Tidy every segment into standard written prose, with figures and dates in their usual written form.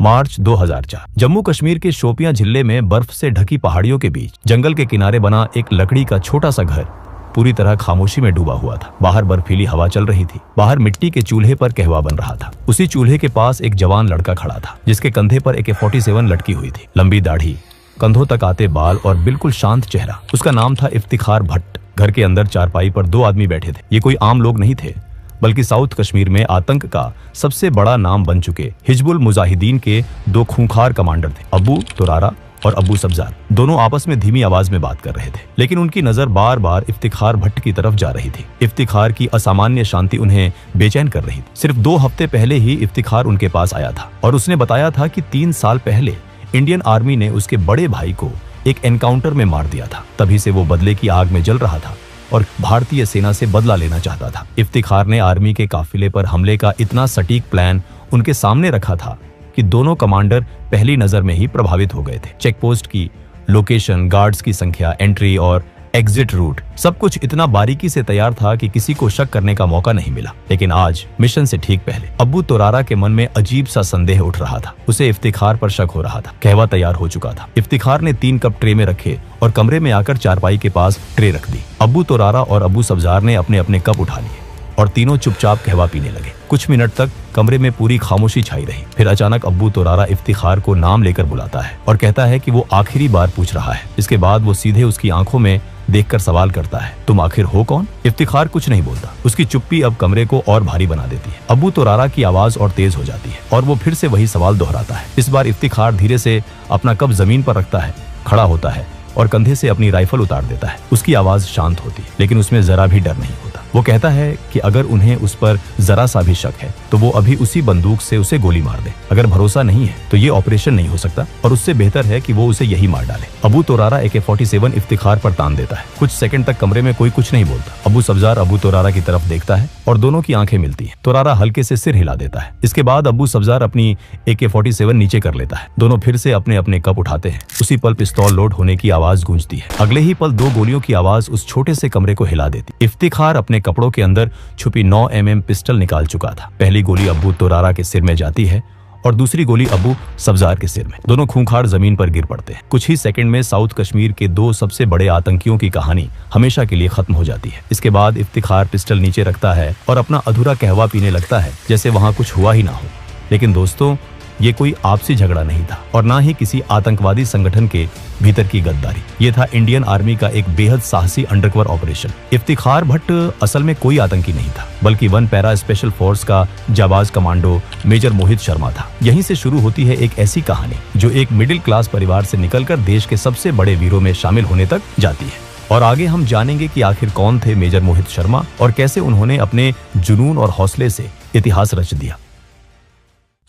मार्च 2004। जम्मू कश्मीर के शोपियां जिले में बर्फ से ढकी पहाड़ियों के बीच जंगल के किनारे बना एक लकड़ी का छोटा सा घर पूरी तरह खामोशी में डूबा हुआ था। बाहर बर्फीली हवा चल रही थी। बाहर मिट्टी के चूल्हे पर कहवा बन रहा था। उसी चूल्हे के पास एक जवान लड़का खड़ा था, जिसके कंधे पर AK-47 लटकी हुई थी। लंबी दाढ़ी, कंधों तक आते बाल और बिल्कुल शांत चेहरा। उसका नाम था इफ्तिखार भट्ट। घर के अंदर चारपाई पर 2 आदमी बैठे थे। ये कोई आम लोग नहीं थे, बल्कि साउथ कश्मीर में आतंक का सबसे बड़ा नाम बन चुके हिजबुल मुजाहिदीन के 2 खूंखार कमांडर थे, अबू तुरारा और अबू सब्जार। दोनों आपस में धीमी आवाज में बात कर रहे थे, लेकिन उनकी नजर बार बार इफ्तिखार भट्ट की तरफ जा रही थी। इफ्तिखार की असामान्य शांति उन्हें बेचैन कर रही थी। सिर्फ 2 हफ्ते पहले ही इफ्तिखार उनके पास आया था और उसने बताया था कि 3 साल पहले इंडियन आर्मी ने उसके बड़े भाई को एक एनकाउंटर में मार दिया था। तभी से वो बदले की आग में जल रहा था और भारतीय सेना से बदला लेना चाहता था। इफ्तिखार ने आर्मी के काफिले पर हमले का इतना सटीक प्लान उनके सामने रखा था कि दोनों कमांडर पहली नजर में ही प्रभावित हो गए थे। चेकपोस्ट की लोकेशन, गार्ड्स की संख्या, एंट्री और एग्जिट रूट, सब कुछ इतना बारीकी से तैयार था कि किसी को शक करने का मौका नहीं मिला। लेकिन आज मिशन से ठीक पहले अबू तुरारा के मन में अजीब सा संदेह उठ रहा था। उसे इफ्तिखार पर शक हो रहा था। कहवा तैयार हो चुका था। इफ्तिखार ने 3 कप ट्रे में रखे और कमरे में आकर चारपाई के पास ट्रे रख दी। अबू तुरारा और अबू सब्जार ने अपने अपने कप उठा लिए और तीनों चुपचाप कहवा पीने लगे। कुछ मिनट तक कमरे में पूरी खामोशी छाई रही। फिर अचानक अबू तुरारा इफ्तिखार को नाम लेकर बुलाता है और कहता है कि वो आखिरी बार पूछ रहा है। इसके बाद वो सीधे उसकी आंखों में देखकर सवाल करता है, तुम आखिर हो कौन? इफ्तिखार कुछ नहीं बोलता। उसकी चुप्पी अब कमरे को और भारी बना देती है। अबू तुरारा की आवाज और तेज हो जाती है और वो फिर से वही सवाल दोहराता है। इस बार इफ्तिखार धीरे से अपना कप जमीन पर रखता है, खड़ा होता है और कंधे से अपनी राइफल उतार देता है। उसकी आवाज शांत होती है, लेकिन उसमें जरा भी डर नहीं होता। वो कहता है कि अगर उन्हें उस पर जरा सा भी शक है तो वो अभी उसी बंदूक से उसे गोली मार दे। अगर भरोसा नहीं है तो ये ऑपरेशन नहीं हो सकता और उससे बेहतर है कि वो उसे यही मार डाले। अबू तुरारा AK-47 इफ्तिखार पर तान देता है। कुछ सेकंड तक कमरे में कोई कुछ नहीं बोलता। अबू सब्जार अबू तुरारा की तरफ देखता है और दोनों की आंखें मिलती हैं। तुरारा हल्के से सिर हिला देता है। इसके बाद अबू सब्जार अपनी AK-47 नीचे कर लेता है। दोनों फिर से अपने अपने कप उठाते हैं। उसी पल पिस्तौल लोड होने की आवाज गूंजती है। अगले ही पल 2 गोलियों की आवाज उस छोटे से कमरे को हिला देती। इफ्तिखार अपने कपड़ों के अंदर छुपी 9 mm पिस्टल निकाल चुका था। पहली गोली अबू तुरारा के सिर में जाती है और दूसरी गोली अबू सब्जार के सिर में। दोनों खूंखार जमीन पर गिर पड़ते हैं। कुछ ही सेकंड में साउथ कश्मीर के 2 सबसे बड़े आतंकियों की कहानी हमेशा के लिए खत्म हो जाती है। इसके बाद इफ्तिखार पिस्टल नीचे रखता है और अपना अधूरा कहवा पीने लगता है, जैसे वहां कुछ हुआ ही ना हो। लेकिन दोस्तों, ये कोई आपसी झगड़ा नहीं था और ना ही किसी आतंकवादी संगठन के भीतर की गद्दारी। ये था इंडियन आर्मी का एक बेहद साहसी अंडरकवर ऑपरेशन। इफ्तिखार भट्ट असल में कोई आतंकी नहीं था, बल्कि 1 पैरा स्पेशल फोर्स का जाबाज कमांडो मेजर मोहित शर्मा था। यहीं से शुरू होती है एक ऐसी कहानी जो एक मिडिल क्लास परिवार से निकलकर देश के सबसे बड़े वीरों में शामिल होने तक जाती है। और आगे हम जानेंगे कि आखिर कौन थे मेजर मोहित शर्मा और कैसे उन्होंने अपने जुनून और हौसले से इतिहास रच दिया।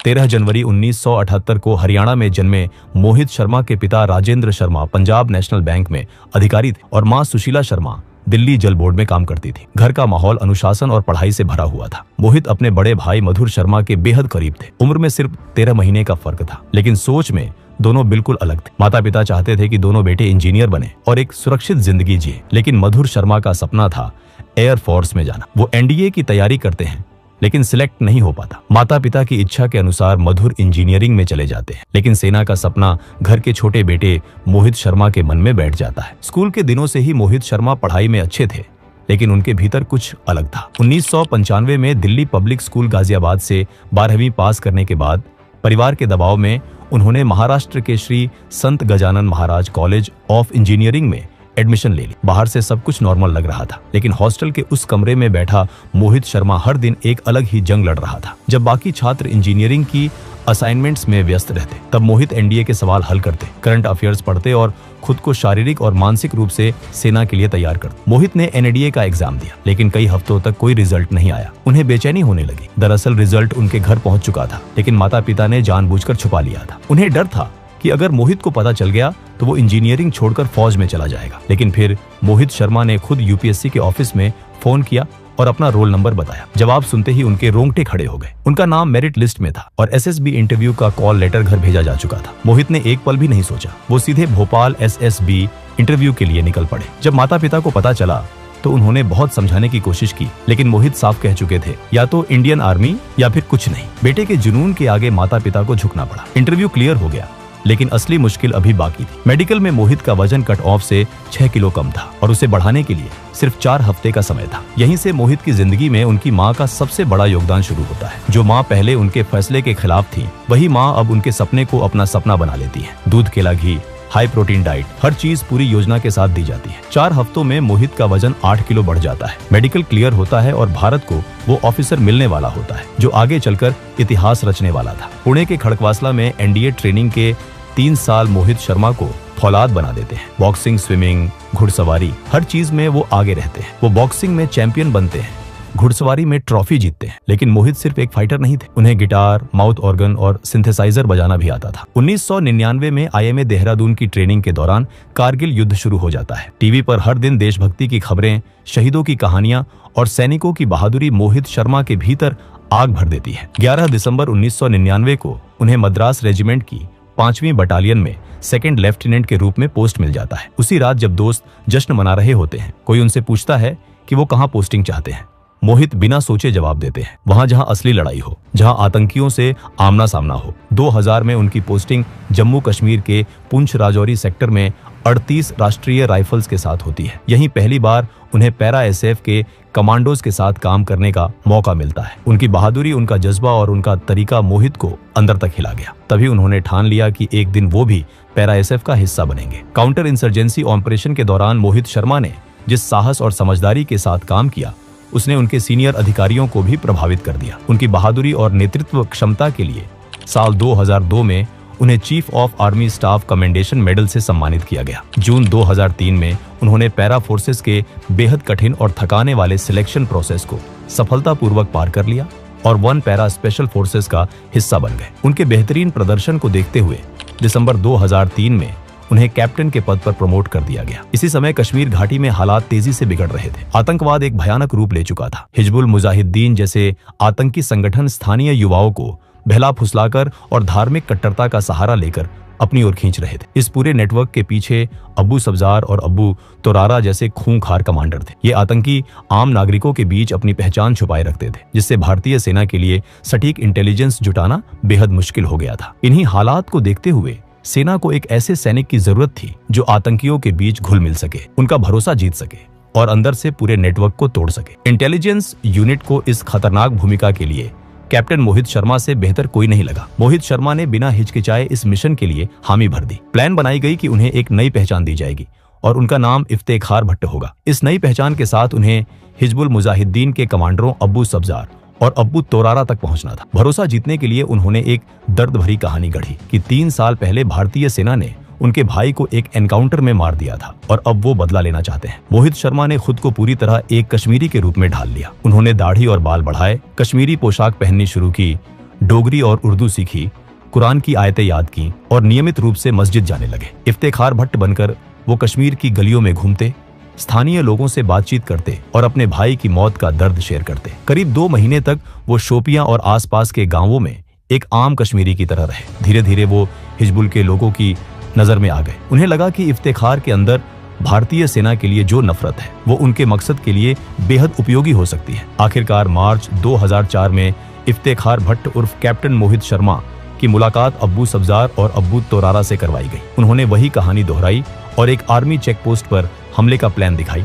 13 जनवरी 1978 को हरियाणा में जन्मे मोहित शर्मा के पिता राजेंद्र शर्मा पंजाब नेशनल बैंक में अधिकारी थे और मां सुशीला शर्मा दिल्ली जल बोर्ड में काम करती थी। घर का माहौल अनुशासन और पढ़ाई से भरा हुआ था। मोहित अपने बड़े भाई मधुर शर्मा के बेहद करीब थे। उम्र में सिर्फ 13 महीने का फर्क था, लेकिन सोच में दोनों बिल्कुल अलग थे। माता पिता चाहते थे कि दोनों बेटे इंजीनियर बने और एक सुरक्षित जिंदगी जिए, लेकिन मधुर शर्मा का सपना था एयर फोर्स में जाना। वो NDA की तैयारी करते हैं, लेकिन सिलेक्ट नहीं हो पाता। माता पिता की इच्छा के अनुसार मधुर इंजीनियरिंग में चले जाते हैं, लेकिन सेना का सपना घर के छोटे बेटे मोहित शर्मा के मन में बैठ जाता है। स्कूल के दिनों से ही मोहित शर्मा पढ़ाई में अच्छे थे, लेकिन उनके भीतर कुछ अलग था। 1995 में दिल्ली पब्लिक स्कूल गाजियाबाद से 12वीं पास करने के बाद परिवार के दबाव में उन्होंने महाराष्ट्र के श्री संत Gajanan Maharaj college of engineering में एडमिशन ले ली। बाहर से सब कुछ नॉर्मल लग रहा था, लेकिन हॉस्टल के उस कमरे में बैठा मोहित शर्मा हर दिन एक अलग ही जंग लड़ रहा था। जब बाकी छात्र इंजीनियरिंग की असाइनमेंट्स में व्यस्त रहते, तब मोहित NDA के सवाल हल करते, करंट अफेयर्स पढ़ते और खुद को शारीरिक और मानसिक रूप से सेना के लिए तैयार करते। मोहित ने NDA का एग्जाम दिया, लेकिन कई हफ्तों तक कोई रिजल्ट नहीं आया। उन्हें बेचैनी होने लगी। दरअसल रिजल्ट उनके घर पहुंच चुका था, लेकिन माता पिता ने जानबूझकर छुपा लिया था। उन्हें डर था कि अगर मोहित को पता चल गया तो वो इंजीनियरिंग छोड़कर फौज में चला जाएगा। लेकिन फिर मोहित शर्मा ने खुद UPSC के ऑफिस में फोन किया और अपना रोल नंबर बताया। जवाब सुनते ही उनके रोंगटे खड़े हो गए। उनका नाम मेरिट लिस्ट में था और SSB इंटरव्यू का कॉल लेटर घर भेजा जा चुका था। मोहित ने एक पल भी नहीं सोचा, वो सीधे भोपाल SSB इंटरव्यू के लिए निकल पड़े। जब माता पिता को पता चला तो उन्होंने बहुत समझाने की कोशिश की, लेकिन मोहित साफ कह चुके थे या तो इंडियन आर्मी या फिर कुछ नहीं। बेटे के जुनून के आगे माता पिता को झुकना पड़ा। इंटरव्यू क्लियर हो गया, लेकिन असली मुश्किल अभी बाकी थी। मेडिकल में मोहित का वजन कट ऑफ से 6 किलो कम था और उसे बढ़ाने के लिए सिर्फ 4 हफ्ते का समय था। यहीं से मोहित की जिंदगी में उनकी माँ का सबसे बड़ा योगदान शुरू होता है। जो माँ पहले उनके फैसले के खिलाफ थी, वही माँ अब उनके सपने को अपना सपना बना लेती है। दूध, केला, घी, हाई प्रोटीन डाइट, हर चीज पूरी योजना के साथ दी जाती है। 4 हफ्तों में मोहित का वजन 8 किलो बढ़ जाता है। मेडिकल क्लियर होता है और भारत को वो ऑफिसर मिलने वाला होता है जो आगे चलकर इतिहास रचने वाला था। पुणे के खड़कवासला में एनडीए ट्रेनिंग के 3 साल मोहित शर्मा को फौलाद बना देते हैं। बॉक्सिंग, स्विमिंग, घुड़सवारी, हर चीज में वो आगे रहते हैं। वो बॉक्सिंग में चैंपियन बनते हैं, घुड़सवारी में ट्रॉफी जीतते हैं। लेकिन मोहित सिर्फ एक फाइटर नहीं थे, उन्हें गिटार, माउथ ऑर्गन और सिंथेसाइजर बजाना भी आता था। 1999 में आईएमए देहरादून की ट्रेनिंग के दौरान कारगिल युद्ध शुरू हो जाता है। टीवी पर हर दिन देशभक्ति की खबरें, शहीदों की कहानियां और सैनिकों की बहादुरी मोहित शर्मा के भीतर आग भर देती है। 11 दिसंबर 1999 को उन्हें मद्रास रेजिमेंट की 5वीं बटालियन में 2nd लेफ्टिनेंट के रूप में पोस्ट मिल जाता है। उसी रात जब दोस्त जश्न मना रहे होते हैं, कोई उनसे पूछता है कि वो कहाँ पोस्टिंग चाहते हैं। मोहित बिना सोचे जवाब देते हैं, वहां जहां असली लड़ाई हो, जहां आतंकियों से आमना सामना हो। 2000 में उनकी पोस्टिंग जम्मू कश्मीर के पुंछ राजौरी सेक्टर में 38 राष्ट्रीय राइफल्स के साथ होती है। यहीं पहली बार उन्हें पैरा एसएफ के कमांडोज के साथ काम करने का मौका मिलता है। उनकी बहादुरी, उनका जज्बा और उनका तरीका मोहित को अंदर तक हिला गया। तभी उन्होंने ठान लिया कि एक दिन वो भी पैरा एसएफ का हिस्सा बनेंगे। काउंटर इंसर्जेंसी ऑपरेशन के दौरान मोहित शर्मा ने जिस साहस और समझदारी के साथ काम किया, उसने उनके सीनियर अधिकारियों को भी प्रभावित कर दिया। उनकी बहादुरी और नेतृत्व क्षमता के लिए साल 2002 में उन्हें chief of army staff commendation medal से सम्मानित किया गया। जून 2003 में उन्होंने पैरा फोर्सेस के बेहद कठिन और थकाने वाले सिलेक्शन प्रोसेस को सफलतापूर्वक पार कर लिया और 1 पैरा स्पेशल फोर्सेस का हिस्सा बन गए। उनके बेहतरीन प्रदर्शन को देखते हुए दिसंबर 2003 में उन्हें कैप्टन के पद पर प्रमोट कर दिया गया। इसी समय कश्मीर घाटी में हालात तेजी से बिगड़ रहे थे। आतंकवाद एक भयानक रूप ले चुका था। हिजबुल मुजाहिदीन जैसे आतंकी संगठन स्थानीय युवाओं को बहला फुसलाकर और धार्मिक कट्टरता का सहारा लेकर अपनी ओर खींच रहे थे। इस पूरे नेटवर्क के पीछे अब्बू सब्जार और अब्बू तोरारा जैसे खूंखार कमांडर थे। ये आतंकी आम नागरिकों के बीच अपनी पहचान छुपाए रखते थे, जिससे भारतीय सेना के लिए सटीक इंटेलिजेंस जुटाना बेहद मुश्किल हो गया था। इन्हीं हालात को देखते हुए सेना को एक ऐसे सैनिक की जरूरत थी जो आतंकियों के बीच घुल मिल सके, उनका भरोसा जीत सके और अंदर से पूरे नेटवर्क को तोड़ सके। इंटेलिजेंस यूनिट को इस खतरनाक भूमिका के लिए कैप्टन मोहित शर्मा से बेहतर कोई नहीं लगा। मोहित शर्मा ने बिना हिचकिचाए इस मिशन के लिए हामी भर दी। प्लान बनाई गई कि उन्हें एक नई पहचान दी जाएगी और उनका नाम इफ्तेखार भट्ट होगा। इस नई पहचान के साथ उन्हें हिजबुल मुजाहिदीन के कमांडरों अब्बू सब्जार और अब्बू तोरारा तक पहुंचना था। भरोसा जीतने के लिए उन्होंने एक दर्द भरी कहानी गढ़ी कि 3 साल पहले भारतीय सेना ने उनके भाई को एक एनकाउंटर में मार दिया था और अब वो बदला लेना चाहते हैं। मोहित शर्मा ने खुद को पूरी तरह एक कश्मीरी के रूप में ढाल लिया। उन्होंने दाढ़ी और बाल बढ़ाए, कश्मीरी पोशाक पहननी शुरू की, डोगरी और उर्दू सीखी, कुरान की आयतें याद की और नियमित रूप से मस्जिद जाने लगे। इफ्तेखार भट्ट बनकर वो कश्मीर की गलियों में घूमते, स्थानीय लोगों से बातचीत करते और अपने भाई की मौत का दर्द शेयर करते। करीब 2 महीने तक वो शोपियां और आसपास के गांवों में एक आम कश्मीरी की तरह रहे। धीरे धीरे वो हिजबुल के लोगों की नजर में आ गए। उन्हें लगा कि इफ्तेखार के अंदर भारतीय सेना के लिए जो नफरत है वो उनके मकसद के लिए बेहद उपयोगी हो सकती है। आखिरकार मार्च 2004 में इफ्तेखार भट्ट उर्फ कैप्टन मोहित शर्मा की मुलाकात अब्बू सब्जार और अब्बू तोरारा से करवाई गई। उन्होंने वही कहानी दोहराई और एक आर्मी चेक पोस्ट पर हमले का प्लान दिखाई,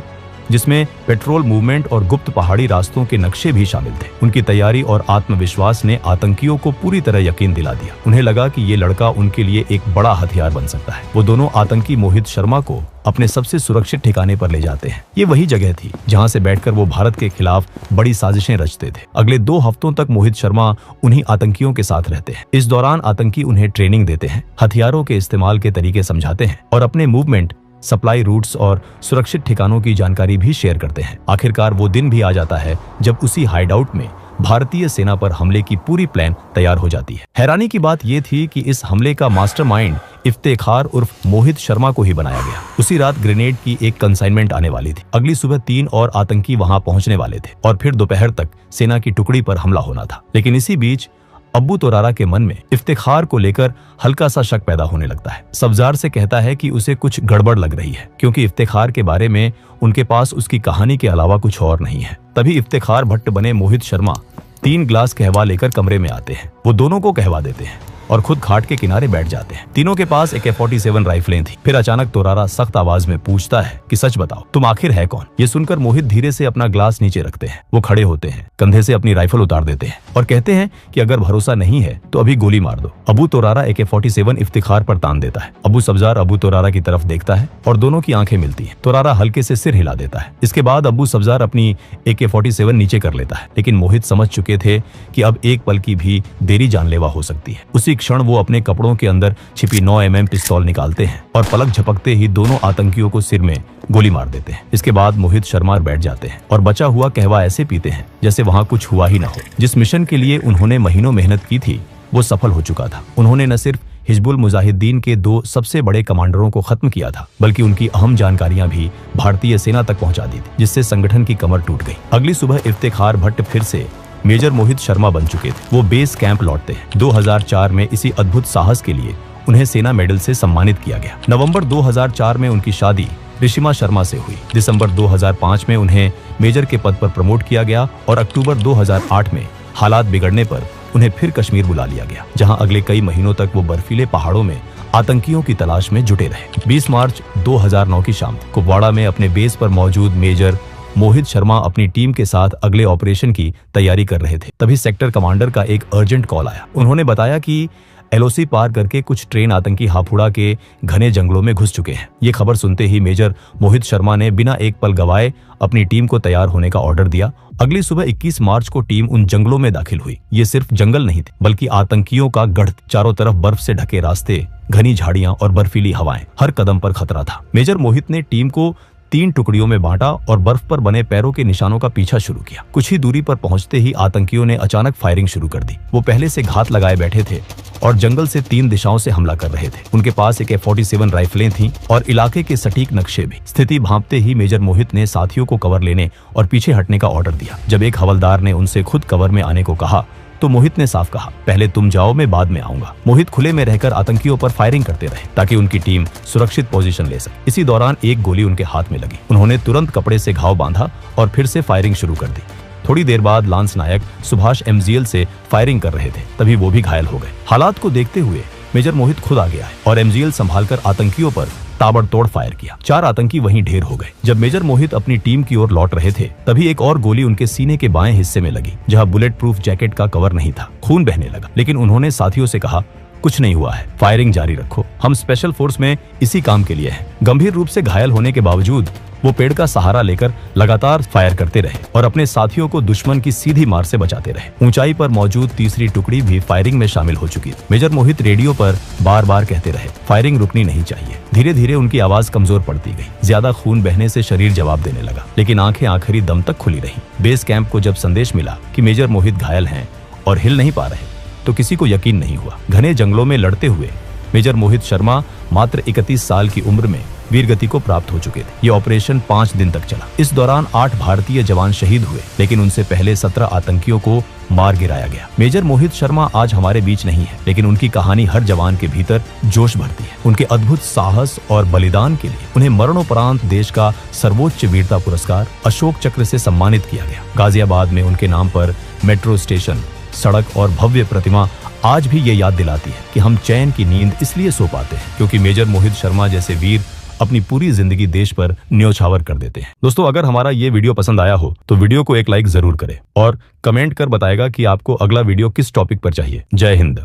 जिसमें पेट्रोल मूवमेंट और गुप्त पहाड़ी रास्तों के नक्शे भी शामिल थे। उनकी तैयारी और आत्मविश्वास ने आतंकियों को पूरी तरह यकीन दिला दिया। उन्हें लगा कि ये लड़का उनके लिए एक बड़ा हथियार बन सकता है। वो दोनों आतंकी मोहित शर्मा को अपने सबसे सुरक्षित ठिकाने पर ले जाते हैं। ये वही जगह थी जहां से बैठकर वो भारत के खिलाफ बड़ी साजिशें रचते थे। अगले 2 हफ्तों तक मोहित शर्मा उन्हीं आतंकियों के साथ रहते हैं। इस दौरान आतंकी उन्हें ट्रेनिंग देते हैं, हथियारों के इस्तेमाल के तरीके समझाते हैं और अपने मूवमेंट, सप्लाई रूट्स और सुरक्षित ठिकानों की जानकारी भी शेयर करते हैं। आखिरकार वो दिन भी आ जाता है जब उसी हाइडआउट में भारतीय सेना पर हमले की पूरी प्लान तैयार हो जाती है। हैरानी की बात यह थी कि इस हमले का मास्टरमाइंड इफ्तेखार उर्फ मोहित शर्मा को ही बनाया गया। उसी रात ग्रेनेड की एक कंसाइनमेंट आने वाली थी। अगली सुबह 3 और आतंकी वहां पहुंचने वाले थे और फिर दोपहर तक सेना की टुकड़ी पर हमला होना था। लेकिन इसी बीच अब्बू तोरारा के मन में इफ्तिखार को लेकर हल्का सा शक पैदा होने लगता है। सब्जार से कहता है कि उसे कुछ गड़बड़ लग रही है, क्योंकि इफ्तिखार के बारे में उनके पास उसकी कहानी के अलावा कुछ और नहीं है। तभी इफ्तिखार भट्ट बने मोहित शर्मा 3 ग्लास कहवा लेकर कमरे में आते हैं। वो दोनों को कहवा देते हैं और खुद खाट के किनारे बैठ जाते हैं। तीनों के पास AK-47 राइफलें थी। फिर अचानक तोरारा सख्त आवाज में पूछता है कि सच बताओ, तुम आखिर है कौन? ये सुनकर मोहित धीरे से अपना ग्लास नीचे रखते हैं। वो खड़े होते हैं, कंधे से अपनी राइफल उतार देते हैं और कहते हैं कि अगर भरोसा नहीं है तो अभी गोली मार दो। अबू तोरारा AK-47 इफ्तिखार पर तान देता है। अबू सब्जार अबू तोरारा की तरफ देखता है और दोनों की आंखें मिलती हैं। तोरारा हल्के से सिर हिला देता है। इसके बाद अबू सब्जार अपनी AK-47 नीचे कर लेता है, लेकिन मोहित समझ चुके थे कि अब एक पल की भी देरी जानलेवा हो सकती है। उसी क्षण वो अपने कपड़ों के अंदर छिपी 9mm पिस्तौल निकालते हैं और पलक झपकते ही दोनों आतंकियों को सिर में गोली मार देते हैं। इसके बाद मोहित शर्मा बैठ जाते हैं और बचा हुआ कहवा ऐसे पीते हैं जैसे वहां कुछ हुआ ही न हो। जिस मिशन के लिए उन्होंने महीनों मेहनत की थी वो सफल हो चुका था। उन्होंने न सिर्फ हिजबुल मुजाहिदीन के 2 सबसे बड़े कमांडरों को खत्म किया था, बल्कि उनकी अहम जानकारियां भी भारतीय सेना तक पहुंचा दी थी, जिससे संगठन की कमर टूट गई। अगली सुबह इफ्तिखार भट्ट फिर से मेजर मोहित शर्मा बन चुके थे। वो बेस कैंप लौटते हैं। 2004 में इसी अद्भुत साहस के लिए उन्हें सेना मेडल से सम्मानित किया गया। नवंबर 2004 में उनकी शादी ऋषिमा शर्मा से हुई। दिसंबर 2005 में उन्हें मेजर के पद पर प्रमोट किया गया और अक्टूबर 2008 में हालात बिगड़ने पर उन्हें फिर कश्मीर बुला लिया गया, जहां अगले कई महीनों तक वो बर्फीले पहाड़ों में आतंकियों की तलाश में जुटे रहे। 20 मार्च 2009 की शाम कुपवाड़ा में अपने बेस पर मौजूद मेजर मोहित शर्मा अपनी टीम के साथ अगले ऑपरेशन की तैयारी कर रहे थे। तभी सेक्टर कमांडर का एक अर्जेंट कॉल आया। उन्होंने बताया कि LOC पार करके कुछ ट्रेन आतंकी हापुड़ा के घने जंगलों में घुस चुके हैं। ये खबर सुनते ही मेजर मोहित शर्मा ने बिना एक पल गवाए अपनी टीम को तैयार होने का ऑर्डर दिया। अगली सुबह 21 मार्च को टीम उन जंगलों में दाखिल हुई। ये सिर्फ जंगल नहीं थे, बल्कि आतंकियों का गढ़। चारों तरफ बर्फ से ढके रास्ते, घनी झाड़ियां और बर्फीली हवाएं, हर कदम पर खतरा था। मेजर मोहित ने टीम को 3 टुकड़ियों में बांटा और बर्फ पर बने पैरों के निशानों का पीछा शुरू किया। कुछ ही दूरी पर पहुंचते ही आतंकियों ने अचानक फायरिंग शुरू कर दी। वो पहले से घात लगाए बैठे थे और जंगल से 3 दिशाओं से हमला कर रहे थे। उनके पास AK-47 राइफलें थीं और इलाके के सटीक नक्शे भी। स्थिति भांपते ही मेजर मोहित ने साथियों को कवर लेने और पीछे हटने का ऑर्डर दिया। जब एक हवलदार ने उनसे खुद कवर में आने को कहा तो मोहित ने साफ कहा, पहले तुम जाओ, मैं बाद में आऊंगा। मोहित खुले में रहकर आतंकियों पर फायरिंग करते रहे ताकि उनकी टीम सुरक्षित पोजीशन ले सके। इसी दौरान एक गोली उनके हाथ में लगी। उन्होंने तुरंत कपड़े से घाव बांधा और फिर से फायरिंग शुरू कर दी। थोड़ी देर बाद लांस नायक सुभाष MGL से फायरिंग कर रहे थे, तभी वो भी घायल हो गए। हालात को देखते हुए मेजर मोहित खुद आ गया है और MGL संभालकर आतंकियों पर ताबड़तोड़ फायर किया। 4 आतंकी वहीं ढेर हो गए। जब मेजर मोहित अपनी टीम की ओर लौट रहे थे, तभी एक और गोली उनके सीने के बाएं हिस्से में लगी, जहां बुलेट प्रूफ जैकेट का कवर नहीं था। खून बहने लगा, लेकिन उन्होंने साथियों से कहा, कुछ नहीं हुआ है, फायरिंग जारी रखो, हम स्पेशल फोर्स में इसी काम के लिए हैं। गंभीर रूप से घायल होने के बावजूद वो पेड़ का सहारा लेकर लगातार फायर करते रहे और अपने साथियों को दुश्मन की सीधी मार से बचाते रहे। ऊंचाई पर मौजूद तीसरी टुकड़ी भी फायरिंग में शामिल हो चुकी थी। मेजर मोहित रेडियो पर बार बार कहते रहे, फायरिंग रुकनी नहीं चाहिए। धीरे धीरे उनकी आवाज कमजोर पड़ती गई। ज्यादा खून बहने से शरीर जवाब देने लगा, लेकिन आंखें आखिरी दम तक खुली रही। बेस कैंप को जब संदेश मिला कि मेजर मोहित घायल हैं और हिल नहीं पा रहे, तो किसी को यकीन नहीं हुआ। घने जंगलों में लड़ते हुए मेजर मोहित शर्मा मात्र 31 साल की उम्र में वीरगति को प्राप्त हो चुके थे। ये ऑपरेशन 5 दिन तक चला। इस दौरान 8 भारतीय जवान शहीद हुए, लेकिन उनसे पहले 17 आतंकियों को मार गिराया गया। मेजर मोहित शर्मा आज हमारे बीच नहीं है, लेकिन उनकी कहानी हर जवान के भीतर जोश भरती है। उनके अद्भुत साहस और बलिदान के लिए उन्हें मरणोपरांत देश का सर्वोच्च वीरता पुरस्कार अशोक चक्र से सम्मानित किया गया। गाजियाबाद में उनके नाम पर मेट्रो स्टेशन, सड़क और भव्य प्रतिमा आज भी ये याद दिलाती है कि हम चैन की नींद इसलिए सो पाते हैं क्योंकि मेजर मोहित शर्मा जैसे वीर अपनी पूरी जिंदगी देश पर न्योछावर कर देते हैं। दोस्तों, अगर हमारा ये वीडियो पसंद आया हो तो वीडियो को एक लाइक जरूर करें और कमेंट कर बताएगा कि आपको अगला वीडियो किस टॉपिक पर चाहिए। जय हिंद।